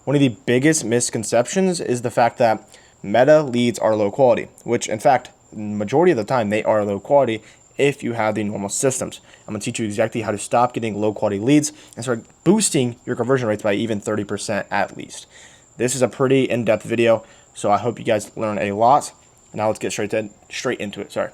One of the biggest misconceptions is the fact that meta leads are low quality, which in fact, majority of the time they are low quality if you have the normal systems. I'm going to teach you exactly how to stop getting low quality leads and start boosting your conversion rates by even 30% at least. This is a pretty in-depth video, so I hope you guys learn a lot. Now let's get straight into it. Sorry.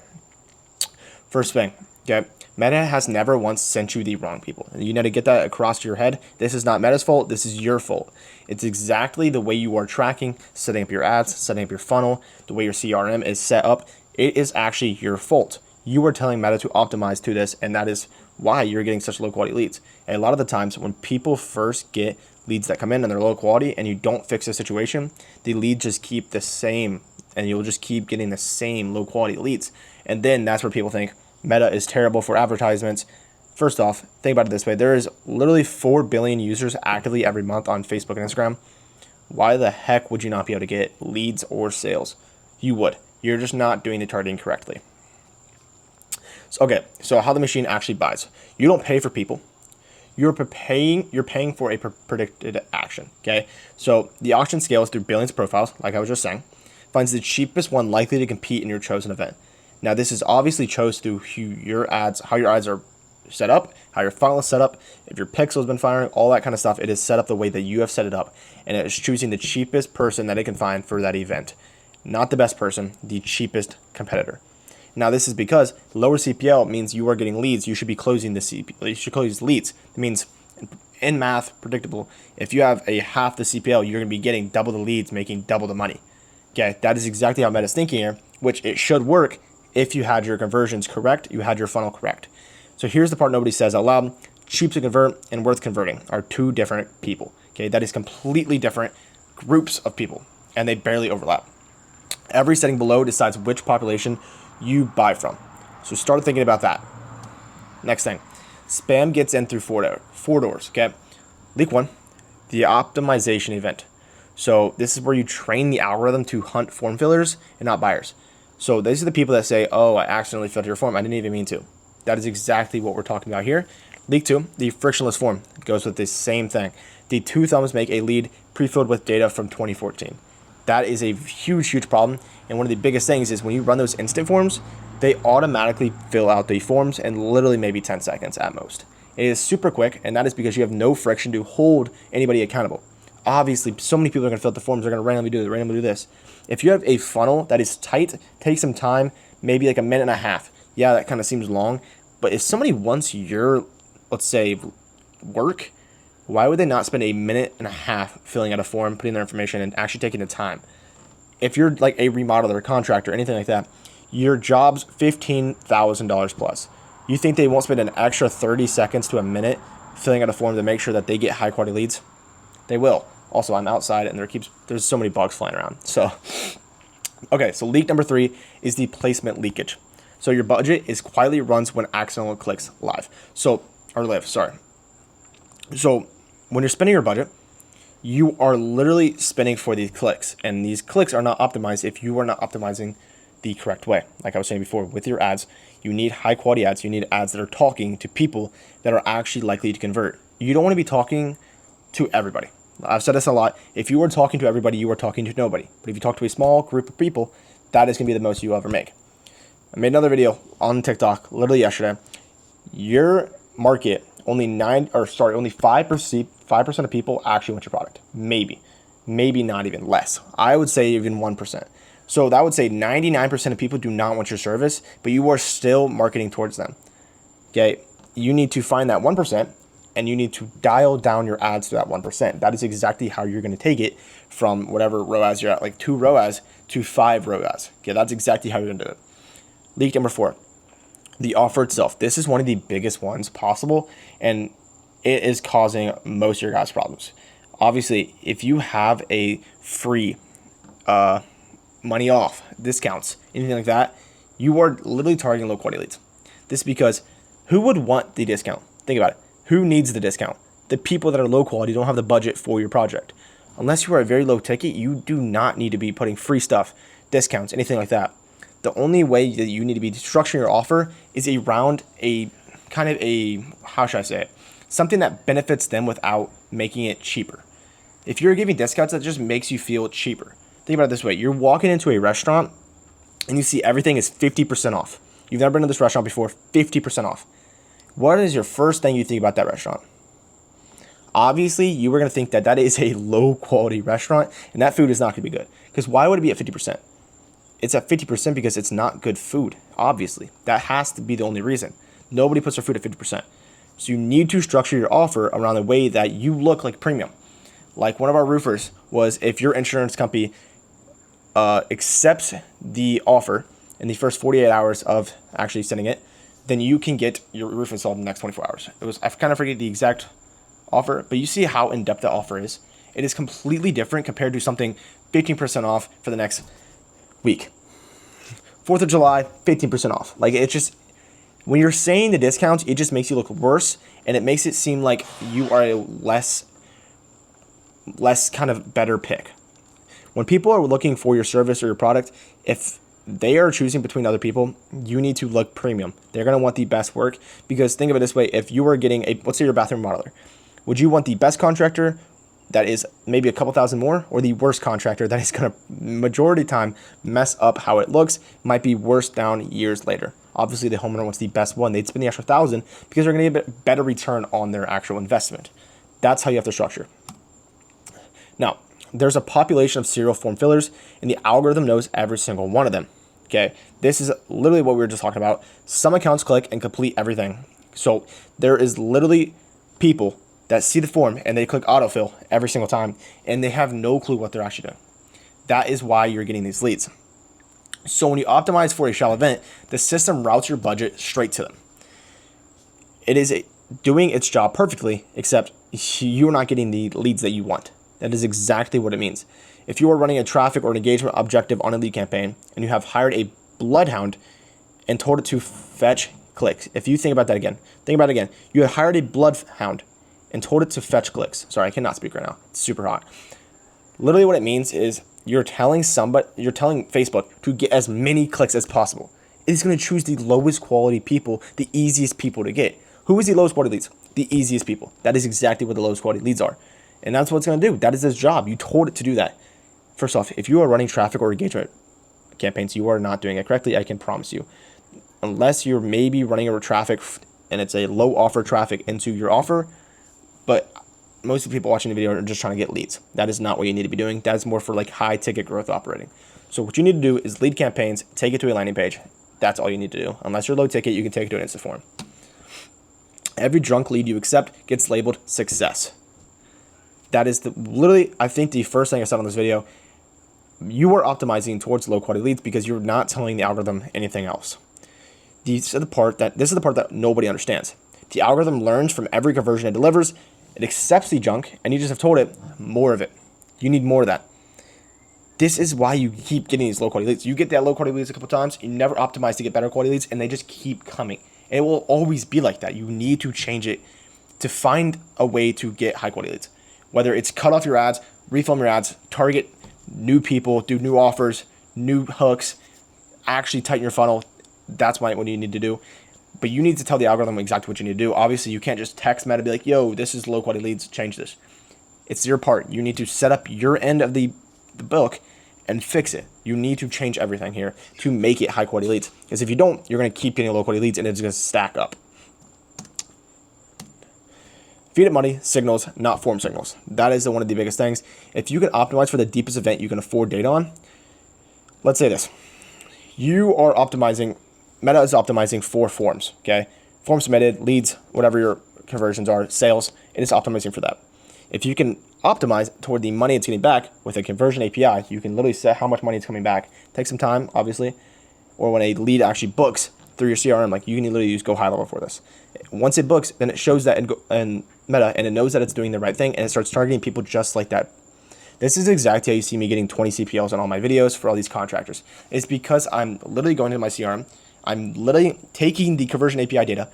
First thing, okay, Meta has never once sent you the wrong people. You need to get that across your head. This is not Meta's fault. This is your fault. It's exactly the way you are tracking, setting up your ads, setting up your funnel, the way your CRM is set up. It is actually your fault. You are telling Meta to optimize to this, and that is why you're getting such low quality leads. And a lot of the times when people first get leads that come in and they're low quality and you don't fix the situation, the leads just keep the same and you'll just keep getting the same low quality leads. And then that's where people think Meta is terrible for advertisements. First off, think about it this way. There is literally 4 billion users actively every month on Facebook and Instagram. Why the heck would you not be able to get leads or sales? You would. You're just not doing the targeting correctly. So how the machine actually buys. You don't pay for people. You're paying for a predicted action. Okay. So the auction scales through billions of profiles, like I was just saying, finds the cheapest one likely to compete in your chosen event. Now, this is obviously chose through how your ads are set up, how your funnel is set up, if your pixel has been firing, all that kind of stuff. It is set up the way that you have set it up, and it is choosing the cheapest person that it can find for that event. Not the best person, the cheapest competitor. Now, this is because lower CPL means you are getting leads. You should be closing the CPL. You should close leads. It means in math, predictable, if you have a half the CPL, you're going to be getting double the leads, making double the money. Okay, that is exactly how Meta's thinking here, which it should work if you had your conversions correct, you had your funnel correct. So here's the part nobody says out loud. Cheap to convert and worth converting are two different people. Okay, that is completely different groups of people, and they barely overlap. Every setting below decides which population you buy from. So start thinking about that. Next thing, spam gets in through four doors. Okay, leak one, the optimization event. So this is where you train the algorithm to hunt form fillers and not buyers. So these are the people that say, oh, I accidentally filled your form. I didn't even mean to. That is exactly what we're talking about here. Leak 2, the frictionless form, goes with the same thing. The 2 thumbs make a lead pre-filled with data from 2014. That is a huge problem. And one of the biggest things is when you run those instant forms, they automatically fill out the forms in literally maybe 10 seconds at most. It is super quick, and that is because you have no friction to hold anybody accountable. Obviously, so many people are going to fill out the forms. They're going to randomly do this. If you have a funnel that is tight, take some time, maybe like a minute and a half. Yeah, that kind of seems long. But if somebody wants your, let's say, work, why would they not spend a minute and a half filling out a form, putting their information, and actually taking the time? If you're like a remodeler, a contractor, anything like that, your job's $15,000 plus. You think they won't spend an extra 30 seconds to a minute filling out a form to make sure that they get high quality leads? They will. Also, I'm outside and there's so many bugs flying around. So, okay, so leak number 3 is the placement leakage. So your budget is quietly runs when accidental clicks live. So when you're spending your budget, you are literally spending for these clicks, and these clicks are not optimized if you are not optimizing the correct way. Like I was saying before, with your ads, you need high quality ads. You need ads that are talking to people that are actually likely to convert. You don't want to be talking to everybody. I've said this a lot. If you are talking to everybody, you are talking to nobody. But if you talk to a small group of people, that is going to be the most you ever make. I made another video on TikTok literally yesterday. Your market, only 5% of people actually want your product. Maybe not even less. I would say even 1%. So that would say 99% of people do not want your service, but you are still marketing towards them. Okay, you need to find that 1%. And you need to dial down your ads to that 1%. That is exactly how you're going to take it from whatever ROAS you're at, like 2 ROAS to 5 ROAS. Okay, that's exactly how you're going to do it. Leak number 4, the offer itself. This is one of the biggest ones possible, and it is causing most of your guys' problems. Obviously, if you have a free money off, discounts, anything like that, you are literally targeting low quality leads. This is because who would want the discount? Think about it. Who needs the discount? The people that are low quality don't have the budget for your project. Unless you are a very low ticket, you do not need to be putting free stuff, discounts, anything like that. The only way that you need to be structuring your offer is around a kind of a, how should I say it? Something that benefits them without making it cheaper. If you're giving discounts, that just makes you feel cheaper. Think about it this way. You're walking into a restaurant and you see everything is 50% off. You've never been to this restaurant before, 50% off. What is your first thing you think about that restaurant? Obviously, you were going to think that that is a low quality restaurant and that food is not going to be good. Because why would it be at 50%? It's at 50% because it's not good food, obviously. That has to be the only reason. Nobody puts their food at 50%. So you need to structure your offer around the way that you look like premium. Like one of our roofers was, if your insurance company accepts the offer in the first 48 hours of actually sending it, then you can get your roof installed in the next 24 hours. I kind of forget the exact offer, but you see how in-depth the offer is. It is completely different compared to something 15% off for the next week. 4th of July, 15% off. Like, it's just, when you're saying the discounts, it just makes you look worse, and it makes it seem like you are a less kind of better pick. When people are looking for your service or your product, if they are choosing between other people, you need to look premium. They're going to want the best work, because think of it this way. If you were getting let's say you're a bathroom modeler, would you want the best contractor that is maybe a couple thousand more, or the worst contractor that is going to majority of the time mess up how it looks, might be worse down years later? Obviously, the homeowner wants the best one. They'd spend the extra $1,000 because they're going to get a better return on their actual investment. That's how you have to structure. Now, there's a population of serial form fillers, and the algorithm knows every single one of them. Okay, this is literally what we were just talking about. Some accounts click and complete everything. So there is literally people that see the form and they click autofill every single time, and they have no clue what they're actually doing. That is why you're getting these leads. So when you optimize for a shallow event, the system routes your budget straight to them. It is doing its job perfectly, except you're not getting the leads that you want. That is exactly what it means. If you are running a traffic or an engagement objective on a lead campaign and you have hired a bloodhound and told it to fetch clicks, if you think about that again, you had hired a bloodhound and told it to fetch clicks. Sorry, I cannot speak right now. It's super hot. Literally what it means is you're telling Facebook to get as many clicks as possible. It is going to choose the lowest quality people, the easiest people to get. Who is the lowest quality leads? The easiest people. That is exactly what the lowest quality leads are. And that's what it's going to do. That is its job. You told it to do that. First off, if you are running traffic or engagement campaigns, you are not doing it correctly, I can promise you. Unless you're maybe running a traffic and it's a low offer traffic into your offer, but most of the people watching the video are just trying to get leads. That is not what you need to be doing. That is more for like high ticket growth operating. So what you need to do is lead campaigns, take it to a landing page. That's all you need to do. Unless you're low ticket, you can take it to an instant form. Every drunk lead you accept gets labeled success. That is literally, I think, the first thing I said on this video. You are optimizing towards low quality leads because you're not telling the algorithm anything else. This is the part that nobody understands. The algorithm learns from every conversion it delivers. It accepts the junk, and you just have told it more of it. You need more of that. This is why you keep getting these low quality leads. You get that low quality leads a couple times, you never optimize to get better quality leads, and they just keep coming. And it will always be like that. You need to change it to find a way to get high quality leads. Whether it's cut off your ads, refilm your ads, target new people, do new offers, new hooks, actually tighten your funnel. That's what you need to do. But you need to tell the algorithm exactly what you need to do. Obviously, you can't just text Meta and be like, yo, this is low quality leads, change this. It's your part. You need to set up your end of the book and fix it. You need to change everything here to make it high quality leads. Because if you don't, you're going to keep getting low quality leads and it's going to stack up. Feed it money signals, not form signals. That is one of the biggest things. If you can optimize for the deepest event you can afford data on, let's say this. You are optimizing, Meta is optimizing for forms, okay? Form submitted, leads, whatever your conversions are, sales, it is optimizing for that. If you can optimize toward the money it's getting back with a conversion API, you can literally set how much money is coming back. Take some time, obviously, or when a lead actually books through your CRM, like you can literally use Go High Level for this. Once it books, then it shows that in Meta, and it knows that it's doing the right thing, and it starts targeting people just like that. This is exactly how you see me getting 20 CPLs on all my videos for all these contractors. It's because I'm literally going to my CRM, I'm literally taking the conversion API data,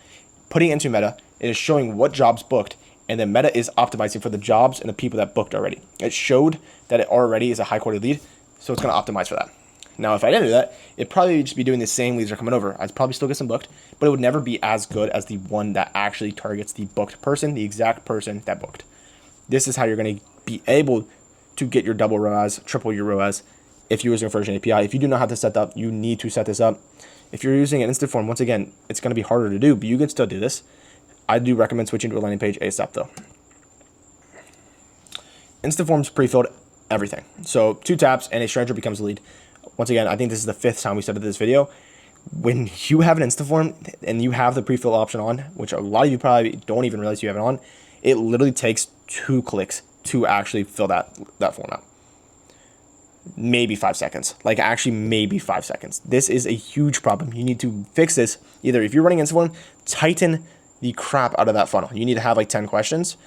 putting it into Meta, it is showing what jobs booked, and then Meta is optimizing for the jobs and the people that booked already. It showed that it already is a high quality lead, so it's going to optimize for that. Now, if I didn't do that, it'd probably just be doing the same leads are coming over. I'd probably still get some booked, but it would never be as good as the one that actually targets the booked person, the exact person that booked. This is how you're going to be able to get your double ROAS, triple your ROAS if you're using a version API. If you do not have this set up, you need to set this up. If you're using an instant form, once again, it's going to be harder to do, but you can still do this. I do recommend switching to a landing page ASAP though. Instant forms pre-filled everything. So 2 taps and a stranger becomes a lead. Once again, I think this is the 5th time we said this video. When you have an instant form and you have the pre-fill option on, which a lot of you probably don't even realize you have it on, it literally takes 2 clicks to actually fill that form out. Maybe 5 seconds. Like actually maybe 5 seconds. This is a huge problem. You need to fix this. Either if you're running instant form, tighten the crap out of that funnel. You need to have like 10 questions.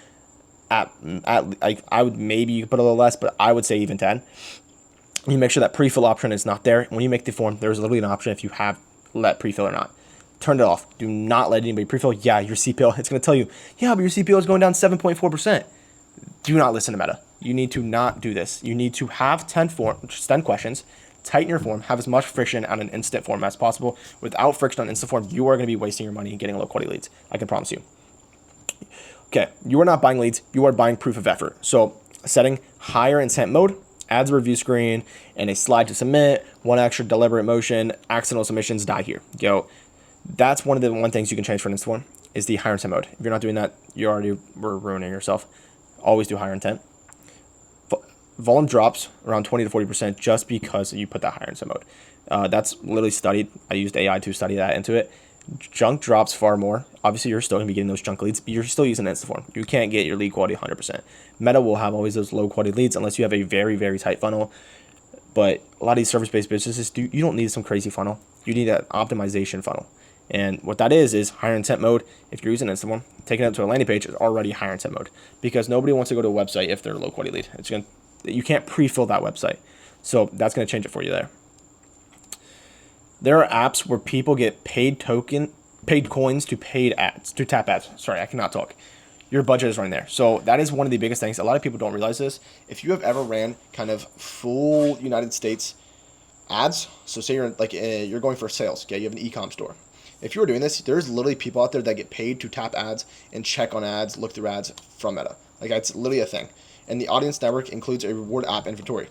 Like I would maybe put a little less, but I would say even 10. You make sure that pre-fill option is not there. When you make the form, there's literally an option if you have let pre-fill or not. Turn it off. Do not let anybody pre-fill. Yeah, your CPL, it's going to tell you, yeah, but your CPL is going down 7.4%. Do not listen to Meta. You need to not do this. You need to have 10 questions, tighten your form, have as much friction on an instant form as possible. Without friction on instant form, you are going to be wasting your money and getting low quality leads. I can promise you. Okay, you are not buying leads. You are buying proof of effort. So setting higher intent mode, adds a review screen, and a slide to submit, 1 extra deliberate motion, accidental submissions die here. That's one of the things you can change for an instant form is the higher intent mode. If you're not doing that, you already were ruining yourself. Always do higher intent. Volume drops around 20 to 40% just because you put that higher intent mode. That's literally studied. I used AI to study that into it. Junk drops far more. Obviously, you're still going to be getting those junk leads, but you're still using instant form. You can't get your lead quality 100%. Meta will have always those low quality leads unless you have a very, very tight funnel. But a lot of these service-based businesses, you don't need some crazy funnel. You need an optimization funnel. And what that is higher intent mode. If you're using instant form, taking it to a landing page is already higher intent mode because nobody wants to go to a website if they're a low quality lead. You can't pre-fill that website. So that's going to change it for you there. There are apps where people get paid coins to paid ads, to tap ads. Sorry, I cannot talk. Your budget is running there. So that is one of the biggest things. A lot of people don't realize this. If you have ever ran kind of full United States ads, so say you're going for sales, okay, you have an e-com store. If you were doing this, there's literally people out there that get paid to tap ads and check on ads, look through ads from Meta. Like that's literally a thing. And the audience network includes a reward app inventory.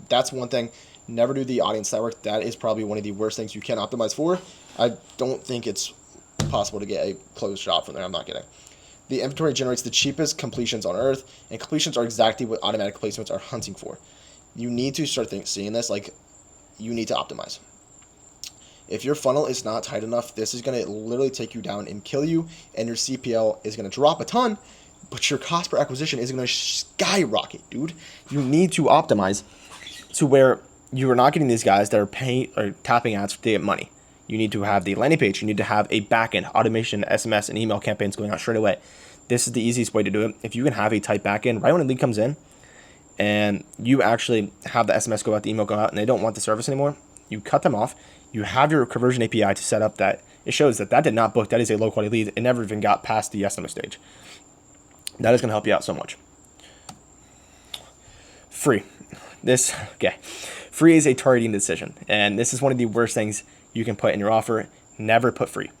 That's one thing. Never do the audience network. That is probably one of the worst things you can optimize for. I don't think it's possible to get a closed shop from there. I'm not kidding. The inventory generates the cheapest completions on earth, and completions are exactly what automatic placements are hunting for. You need to start seeing this. Like, you need to optimize. If your funnel is not tight enough, this is going to literally take you down and kill you, and your CPL is going to drop a ton, but your cost per acquisition is going to skyrocket, dude. You need to optimize to where you are not getting these guys that are paying or tapping ads to get money. You need to have the landing page. You need to have a backend automation, SMS, and email campaigns going out straight away. This is the easiest way to do it. If you can have a tight backend right when a lead comes in and you actually have the SMS go out, the email go out, and they don't want the service anymore, you cut them off. You have your conversion API to set up that it shows that did not book. That is a low quality lead. It never even got past the SMS stage. That is going to help you out so much. Free. Free is a targeting decision. And this is one of the worst things you can put in your offer. Never put free.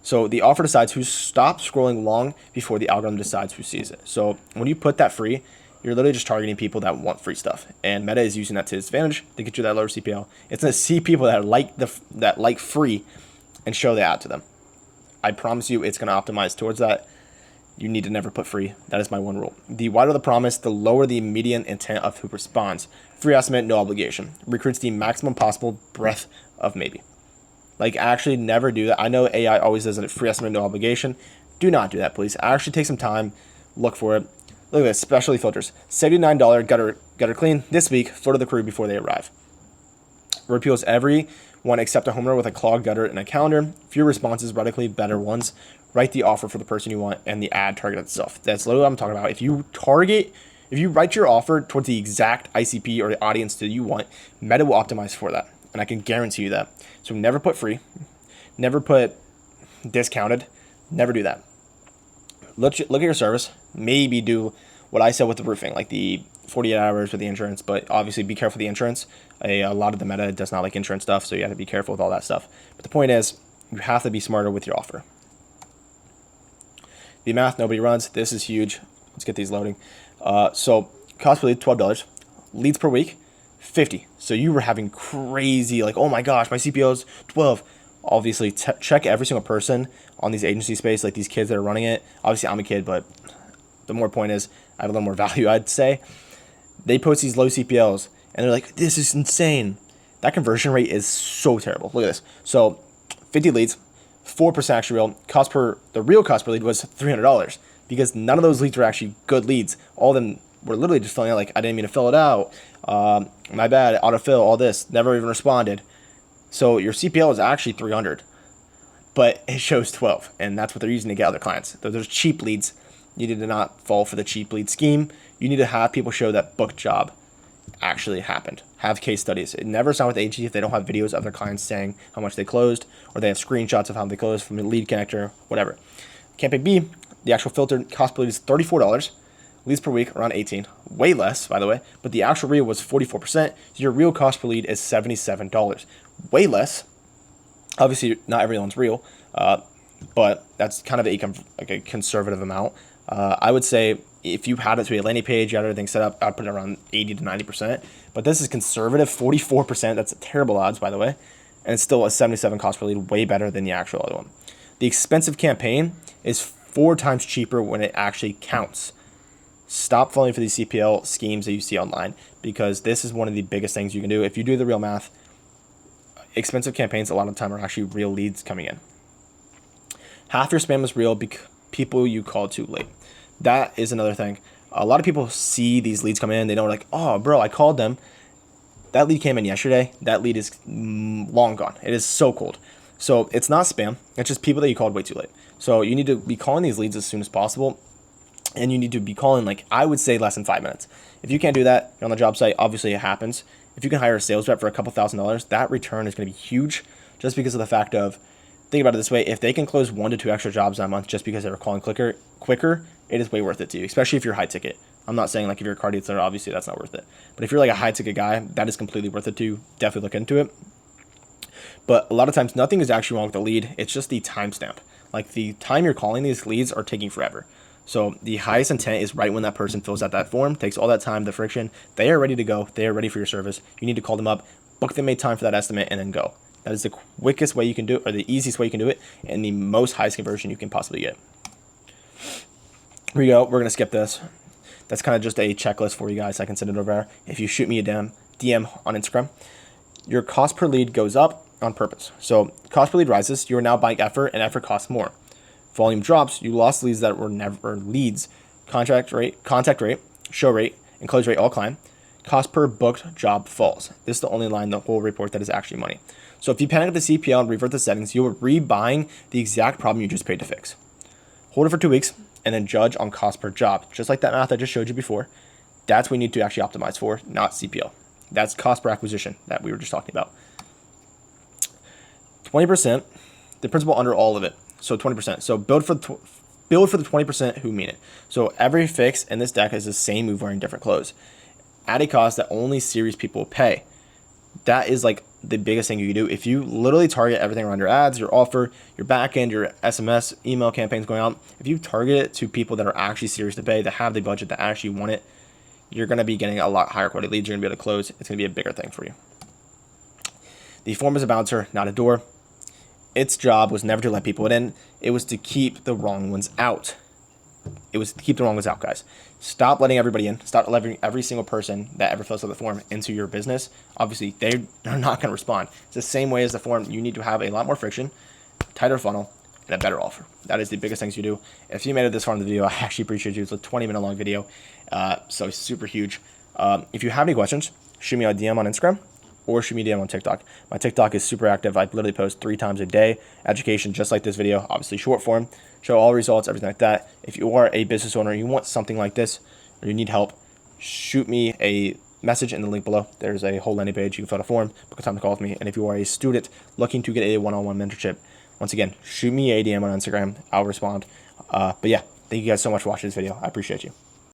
So the offer decides who stops scrolling long before the algorithm decides who sees it. So when you put that free, you're literally just targeting people that want free stuff. And Meta is using that to its advantage to get you that lower CPL. It's going to see people that like free and show the ad to them. I promise you it's going to optimize towards that. You need to never put free. That is my one rule. The wider the promise, the lower the median intent of who responds. Free estimate, no obligation. Recruits the maximum possible breadth of maybe. Like, actually never do that. I know AI always does a free estimate, no obligation. Do not do that, please. Actually take some time. Look for it. Look at this. Specialty filters. $79 gutter clean this week. Photo the crew before they arrive. Repeals every one except a homeowner with a clogged gutter and a calendar. Fewer responses, radically better ones. Write the offer for the person you want and the ad target itself. That's literally what I'm talking about. If you write your offer towards the exact ICP or the audience that you want, Meta will optimize for that. And I can guarantee you that. So never put free. Never put discounted. Never do that. Look at your service. Maybe do what I said with the roofing, like the 48 hours with the insurance, but obviously be careful with the insurance. A lot of the Meta does not like insurance stuff, so you have to be careful with all that stuff. But the point is, you have to be smarter with your offer. The math nobody runs. This is huge. Let's get these loading. So Cost per lead, $12. Leads per week, 50. So you were having crazy, like, oh my gosh, my CPO's 12. Obviously, check every single person on these agency space, like these kids that are running it. Obviously, I'm a kid, but the more point is, I have a little more value, I'd say. They post these low CPLs, and they're like, this is insane. That conversion rate is so terrible. Look at this. So 50 leads, 4% actually real. The real cost per lead was $300 because none of those leads were actually good leads. All of them were literally just filling out like, I didn't mean to fill it out. My bad, autofill, all this. Never even responded. So your CPL is actually 300, but it shows 12, and that's what they're using to get other clients. Those cheap leads. You need to not fall for the cheap lead scheme. You need to have people show that booked job actually happened. Have case studies. It never sound with agency if they don't have videos of their clients saying how much they closed, or they have screenshots of how they closed from a lead connector, whatever. Campaign B, the actual filter cost per lead is $34. Leads per week around 18. Way less, by the way, but the actual real was 44%. So your real cost per lead is $77. Way less. Obviously, not everyone's real, but that's kind of a conservative amount. I would say if you had it to be a landing page, you had everything set up, I'd put it around 80 to 90%. But this is conservative, 44%. That's terrible odds, by the way. And it's still a 77 cost per lead, way better than the actual other one. The expensive campaign is 4 times cheaper when it actually counts. Stop falling for these CPL schemes that you see online, because this is one of the biggest things you can do. If you do the real math, expensive campaigns a lot of the time are actually real leads coming in. Half your spam is real people you called too late. That is another thing. A lot of people see these leads come in. They know, like, oh, bro, I called them. That lead came in yesterday. That lead is long gone. It is so cold. So it's not spam. It's just people that you called way too late. So you need to be calling these leads as soon as possible. And you need to be calling, like, I would say less than 5 minutes. If you can't do that, you're on the job site, obviously it happens. If you can hire a sales rep for a couple $1,000s, that return is going to be huge, just because of the fact of, think about it this way, if they can close 1 to 2 extra jobs that month just because they were calling quicker, it is way worth it to you, especially if you're high ticket. I'm not saying like if you're a car dealer, obviously that's not worth it. But if you're like a high ticket guy, that is completely worth it to you. Definitely look into it. But a lot of times nothing is actually wrong with the lead. It's just the timestamp. Like the time you're calling these leads are taking forever. So the highest intent is right when that person fills out that form, takes all that time, the friction. They are ready to go. They are ready for your service. You need to call them up, book them a time for that estimate, and then go. That is the quickest way you can do it, or the easiest way you can do it, and the most highest conversion you can possibly get. Here we go. We're going to skip this. That's kind of just a checklist for you guys. I can send it over there. If you shoot me a DM on Instagram, your cost per lead goes up on purpose. So cost per lead rises. You are now buying effort, and effort costs more. Volume drops. You lost leads that were never leads. Contact rate, show rate, and close rate all climb. Cost per booked job falls. This is the only line in the whole report that is actually money. So if you panic at the CPL and revert the settings, you are rebuying the exact problem you just paid to fix. Hold it for 2 weeks and then judge on cost per job. Just like that math I just showed you before, that's what you need to actually optimize for, not CPL. That's cost per acquisition that we were just talking about. 20%, the principal under all of it. So 20%. So build for the 20% who mean it. So every fix in this deck is the same move wearing different clothes at a cost that only serious people pay. That is like the biggest thing you can do. If you literally target everything around your ads, your offer, your backend, your SMS, email campaigns going out, if you target it to people that are actually serious to pay, that have the budget, that actually want it, you're going to be getting a lot higher quality leads. You're going to be able to close. It's going to be a bigger thing for you. The form is a bouncer, not a door. Its job was never to let people in. It was to keep the wrong ones out. It was to keep the wrong ones out, guys. Stop letting everybody in. Stop letting every single person that ever fills out the form into your business. Obviously, they're not going to respond. It's the same way as the form. You need to have a lot more friction, tighter funnel, and a better offer. That is the biggest things you do. If you made it this far in the video, I actually appreciate you. It's a 20-minute long video, so it's super huge. If you have any questions, shoot me a DM on Instagram or shoot me a DM on TikTok. My TikTok is super active. I literally post 3 times a day. Education, just like this video, obviously short form, show all results, everything like that. If you are a business owner, you want something like this, or you need help, shoot me a message in the link below. There's a whole landing page. You can fill out a form, book a time to call with me. And if you are a student looking to get a one-on-one mentorship, once again, shoot me a DM on Instagram. I'll respond. But yeah, thank you guys so much for watching this video. I appreciate you.